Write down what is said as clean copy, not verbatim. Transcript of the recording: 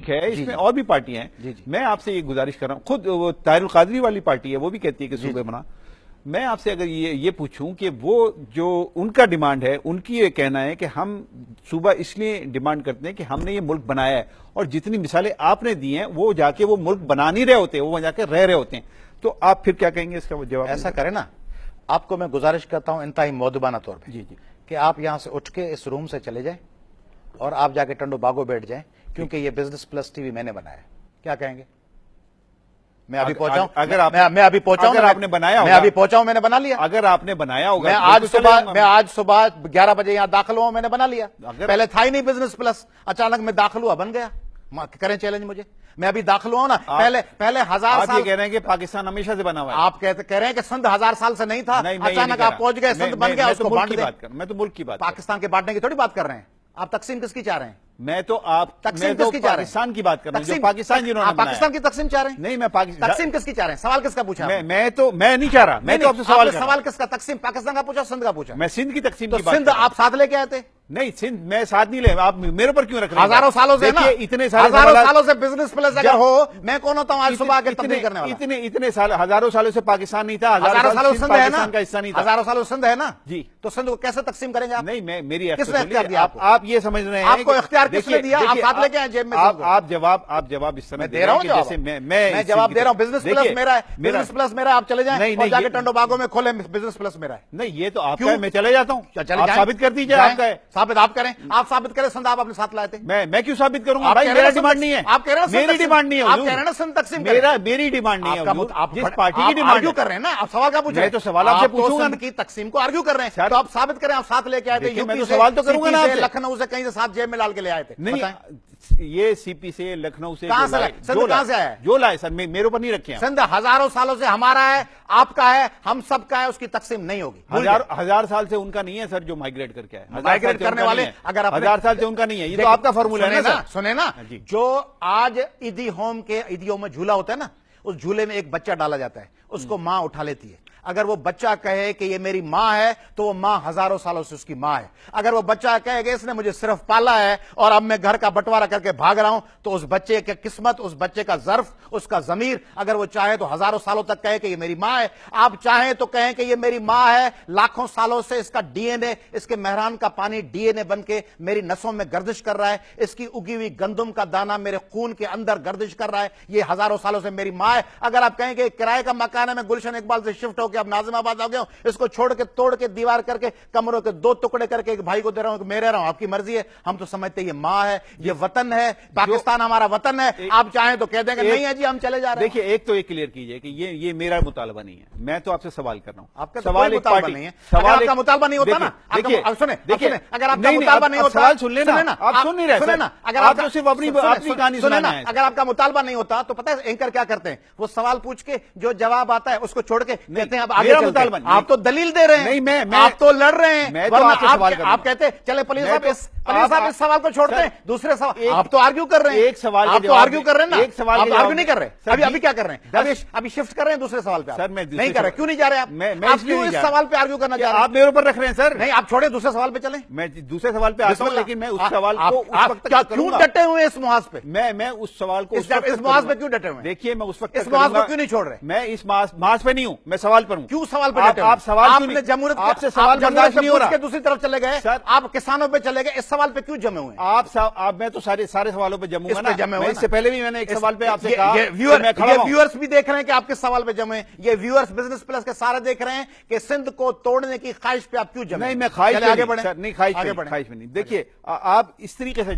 ٹھیک ہے، اس میں اور بھی پارٹیاں ہیں. میں آپ سے یہ گزارش کر رہا ہوں، خود طاہر القادری والی پارٹی ہے وہ بھی کہتی ہے کہ صوبے بنا. میں آپ سے اگر یہ پوچھوں کہ وہ جو ان کا ڈیمانڈ ہے، ان کی یہ کہنا ہے کہ ہم صوبہ اس لیے ڈیمانڈ کرتے ہیں کہ ہم نے یہ ملک بنایا ہے، اور جتنی مثالیں آپ نے دی ہیں وہ جا کے وہ ملک بنا نہیں رہے ہوتے، وہ جا کے رہ رہے ہوتے ہیں. تو آپ پھر کیا کہیں گے اس کا جواب؟ ایسا کریں نا، آپ کو میں گزارش کرتا ہوں انتہائی مؤدبانہ طور پہ کہ آپ یہاں سے اٹھ کے اس روم سے چلے جائیں اور آپ جا کے ٹنڈو باغو بیٹھ جائیں، کیونکہ یہ بزنس پلس ٹی وی میں نے بنایا ہے. کیا کہیں گے؟ میں ابھی پہنچا ہوں، میں ابھی پہنچا ہوں، اگر آپ نے بنایا میں ابھی پہنچا ہوں، میں نے بنا لیا. اگر آپ نے بنایا ہوگا، میں آج صبح 11 بجے یہاں داخل ہوا، میں نے بنا لیا. پہلے تھا ہی نہیں بزنس پلس، اچانک میں داخل ہوا، بن گیا. کریں چیلنج مجھے، میں ابھی داخل ہوا ہوں نا. پہلے 1000 سال یہ کہہ رہے ہیں کہ پاکستان ہمیشہ سے بنا ہوا ہے. آپ کہہ رہے ہیں کہ سندھ 1000 سال سے نہیں تھا، اچانک آپ پہنچ گئے، سندھ بن گیا، اس کو بانٹ دیں. میں تو ملک کی بات، پاکستان کے بانٹنے کی تھوڑی بات کر رہے ہیں. آپ تقسیم کس کی چاہ رہے ہیں؟ میں تو پاکستان کی بات کر رہا ہوں، پاکستان جنہوں نے پاکستان کی تقسیم چاہ رہے ہیں. نہیں، میں تقسیم کس کی چاہ رہے ہیں؟ سوال کس کا پوچھا؟ میں نہیں چاہ رہا. میں تو آپ سے سوال کس کا؟ تقسیم پاکستان کا پوچھا، سندھ کا پوچھا؟ میں سندھ کی تقسیم کی بات. سندھ آپ ساتھ لے کے آئے تھے؟ نہیں، سندھ میں ساتھ نہیں لے. آپ میرے پر کیوں رکھ رہے ہیں؟ ہزاروں سالوں سے ہزاروں سالوں سے بزنس پلس اگر ہو، میں کون ہوتا ہوں آج صبح کے تبدیل کرنے والا؟ اتنے سال، ہزاروں سالوں سے پاکستان نہیں تھا، ہزاروں سالوں سندھ ہے نا، پاکستان کا حصہ نہیں تھا. ہزاروں سالوں سندھ ہے نا جی. تو سندھ کو کیسے تقسیم کریں گے آپ؟ نہیں، میری کس نے اختیار دیا؟ آپ یہ سمجھ رہے ہیں آپ کو اختیار کس نے دیا؟ آپ ساتھ لے کے آئے جیب میں. آپ جواب اس سمے دے رہا ہوں، جیسے میں جواب دے رہا ہوں. بزنس پلس میرا ہے، بزنس پلس میرا. آپ چلے جائیں اور جا کے ٹنڈو باغوں میں کھولیں، بزنس پلس میرا ہے. نہیں، یہ تو آپ کا ہے، میں چلے جاتا ہوں. آپ ثابت کر دیجیے. آپ کا ہے، ثابت آپ کریں. آپ ثابت کریں سندھ آپ اپنے ساتھ لائے تھے. میں کیوں ثابت کروں گا بھائی؟ میرا ڈیمانڈ نہیں ہے. آپ کہہ رہے ہیں میری ڈیمانڈ نہیں ہے. آپ کہہ رہے ہیں سندھ تقسیم میری ڈیمانڈ نہیں ہے. آپ جس پارٹی کی ڈیمانڈ آرگیو کر رہے ہیں نا، آپ سوال کا پوچھ رہے ہیں. میں تو سوال آپ سے پوچھوں گا. سندھ کی تقسیم کو آرگیو کر رہے ہیں، تو آپ ثابت کریں. آپ ساتھ لے کے آئے تھے، میں تو سوال تو کروں گا نا، لکھنؤ سے کہیں سے ساتھ جیب میں ڈال کے لے آئے تھے. نہیں، یہ سی پی سے، لکھنؤ سے کہاں سے آیا؟ جو لائے سر، میرے اوپر نہیں رکھے ہیں. سندھ ہزاروں سالوں سے ہمارا ہے، آپ کا ہے، ہم سب کا ہے، اس کی تقسیم نہیں ہوگی. 1000 سال سے ان کا نہیں ہے سر، جو مائیگریٹ کر کے آئے. مائیگریٹ کرنے والے اگر 1000 سال سے ان کا نہیں ہے. یہ تو آپ کا فارمولہ ہے نا. سنیں نا، جو آج عیدیوں میں جھولا ہوتا ہے نا، اس جھولے میں ایک بچہ ڈالا جاتا ہے، اس کو ماں اٹھا لیتی ہے. اگر وہ بچہ کہے کہ یہ میری ماں ہے تو وہ ماں ہزاروں سالوں سے اس کی ماں ہے. اگر وہ بچہ کہے کہ اس نے مجھے صرف پالا ہے اور اب میں گھر کا بٹوارہ کر کے بھاگ رہا ہوں، تو اس بچے کی قسمت، اس بچے کا ظرف، اس کا ضمیر، اگر وہ چاہے تو ہزاروں سالوں تک کہے کہ یہ میری ماں ہے. آپ چاہیں تو کہیں کہ یہ میری ماں ہے، لاکھوں سالوں سے اس کا ڈی این اے، اس کے مہران کا پانی ڈی این اے بن کے میری نسوں میں گردش کر رہا ہے، اس کی اگی ہوئی گندم کا دانہ میرے خون کے اندر گردش کر رہا ہے، یہ ہزاروں سالوں سے میری ماں ہے. اگر آپ کہیں کہ کرائے کا مکان ہے، میں گلشن اقبال سے شفٹ ہو کے اب ناظم آباد آ گیا ہوں، اس کو چھوڑ کے توڑ کے دیوار کر کے کمروں کے 2 ٹکڑے کر کے ایک بھائی کو دے رہا ہوں کہ میں رہ رہا ہوں، آپ کی مرضی ہے. ہم تو سمجھتے ہیں یہ ماں ہے، یہ وطن ہے، پاکستان ہمارا وطن ہے. آپ چاہیں تو کہہ دیں کہ نہیں ہے جی ہم چلے جا رہے ہیں. دیکھیے، ایک تو یہ کلیئر کیجئے کہ یہ میرا مطالبہ نہیں ہے. میں تو آپ سے سوال کر رہا ہوں. آپ کا سوال مطالبہ نہیں ہے. اگر آپ کا مطالبہ نہیں ہوتا نا، دیکھیے اگر آپ کا مطالبہ نہیں ہوتا، سوال سن لینا. آپ سن نہیں رہے. سنیں نا، اگر آپ تو صرف اپنی کہانی سننا ہے. اگر آپ کا مطالبہ نہیں ہوتا تو پتہ ہے اینکر کیا کرتے ہیں؟ وہ سوال پوچھ کے جو جواب آتا ہے اس کو چھوڑ کے کہتے ہیں اب آگے چلتے ہیں. آپ تو دلیل دے رہے ہیں، آپ تو لڑ رہے ہیں. آپ کہتے ہیں چلے پولیس صاحب اس سوال کو چھوڑتے ہیں، دوسرے سوال آپ تو آرگیو کر رہے ہیں. ایک سوال آپ تو آرگیو کر رہے ہیں نا، ایک سوال آپ آرگیو نہیں کر رہے. ابھی کیا کر رہے ہیں؟ ابھی شفٹ کر رہے ہیں دوسرے سوال پہ. سر میں نہیں کر رہے. کیوں نہیں جا رہے آپ کیوں اس سوال پہ آرگیو کرنا چاہ رہے ہیں؟ آپ میرے اوپر رکھ رہے ہیں سر. نہیں، آپ چھوڑیں، دوسرے سوال پہ چلیں. میں دوسرے سوال پہ آتا ہوں، لیکن میں اس سوال کو کیوں ڈٹے ہوئے اس محاذ پہ؟ میں اس سوال کو اس محاذ پہ کیوں ڈٹے ہوئے؟ دیکھیے، میں اس وقت اس محاذ کو کیوں نہیں چھوڑ رہے؟ میں اس محاذ پہ نہیں ہوں، میں سوال پر ہوں. کیوں سوال پہ ڈٹے ہوئے؟ آپ سوال آپ نے جمہوریت آپ سے سوال برداشت نہیں ہو رہا. دوسری طرف چلے گئے، آپ کسانوں پہ چلے گئے، اس سوال پہ کیوں جمے ہوئے ہیں؟ میں تو سارے سوالوں پہ جموں گا نا. اس سے پہلے بھی میں نے ایک سوال پہ آپ سے کہا. ویورز بھی دیکھ رہے ہیں کہ آپ کس سوال پہ جمے. یہ ویورز بزنس پلس کے سارے دیکھ رہے ہیں کہ سندھ کو توڑنے کی خواہش پہ آپ کیوں جمے. نہیں، میں خواہش نہیں، خواہش میں نہیں. دیکھیے، آپ اس طریقے سے